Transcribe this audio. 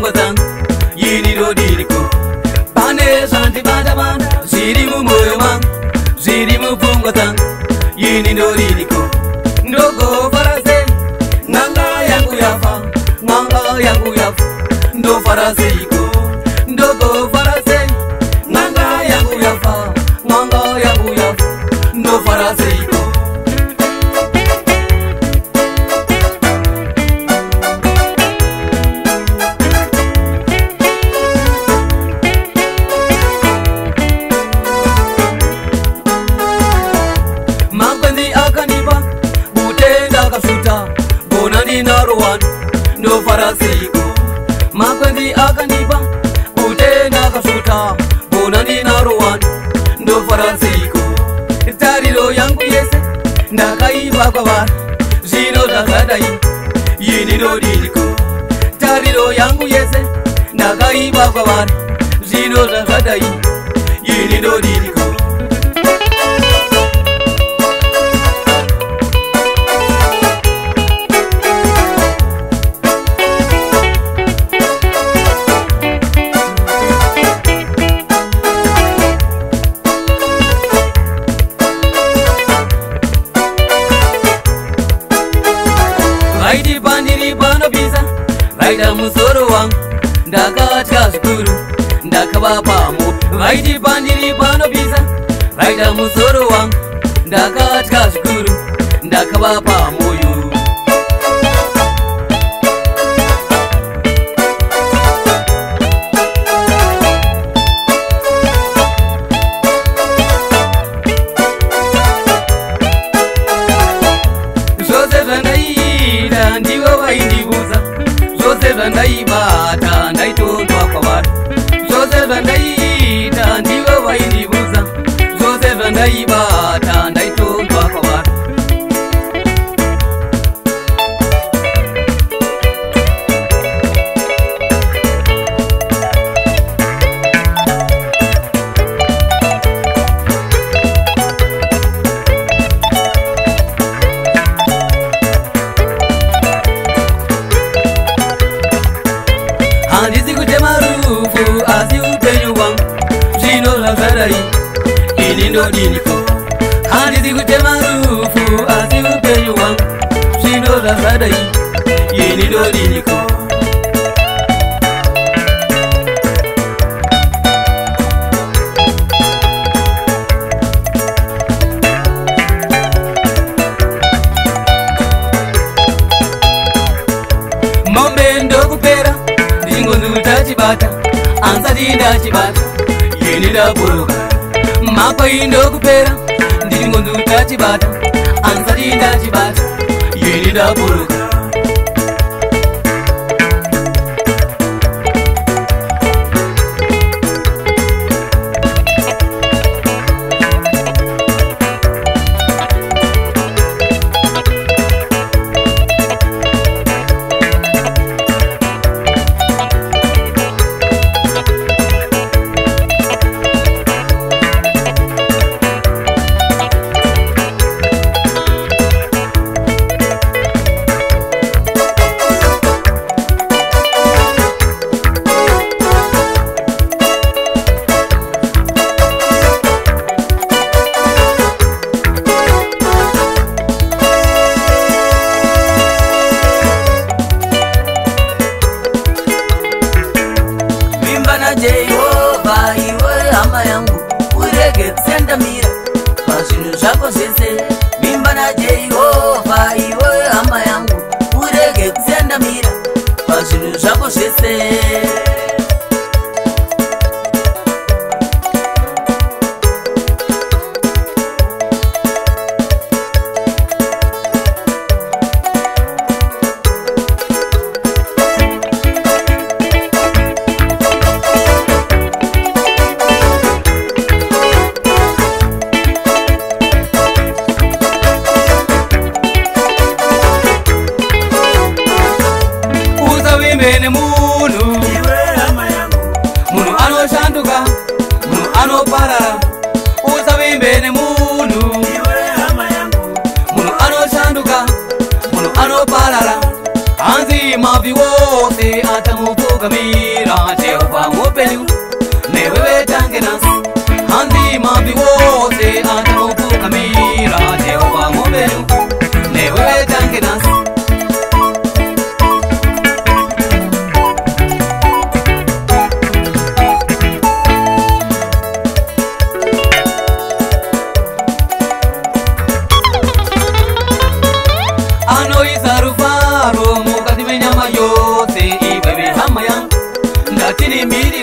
mufungwatan yini ndo diriko pane santi banda banda ziri mumoyo man ziri mufungwatan yini ndo diriko ndogo farase nganga yangu yafa ndo farase iko ndogo farase nganga yangu yafa ndo farase iko makwendi akanipa utenda kasuta bonani naruwan ndo farase iko makwendi akanipa utenda kasuta bonani naruwan ndo farase iko tariro yangu yese ndakaiva kwavari zvino ndakadai yini ndo diriko tariro yangu yese ndakaiva kwavari zvino ndakadai yini ndo diriko vaiti pandiri panopisa vaida musoro wangu ndakatya zvikuru ndakavapamo vaiti pandiri panopisa vaida musoro wangu ndakatya zvikuru ndakavapamoyo zvose zvandaiita ndivo vaindibuza zvose zvandaibata ndaitondwa kwavari zvose zvandaiita ndivo vaindibuza zvose zvandaibata ndaitondwa kwavari handisi kutema rufu asi upenyu wangu zvino zvakadai ini ndo diriko handisi kutema rufu asi upenyu wangu zvino zvakadai ini ndo diriko mombe ndokupera ndingonzi utachibata ansati ndachibata yini ndaburuka makwai ndokupera ndingonzi utachibata ansati ndachibata yini ndaburuka Jehova iwe hama yangu urege kusendamira pazvinhu zvako zvese mimba naJehova iwe hama yangu urege kusendamira pazvinhu zvako zvese mene munhu anoshanduka munhu anoparara usavimbe munhu anoshanduka munhu anoparara hanzi mavi wose atamupuka fukamira Jehova mupenyu newewe tangenasi handi mambi wose atano fukamira Jehova mupenyu newewe tangenasi Miri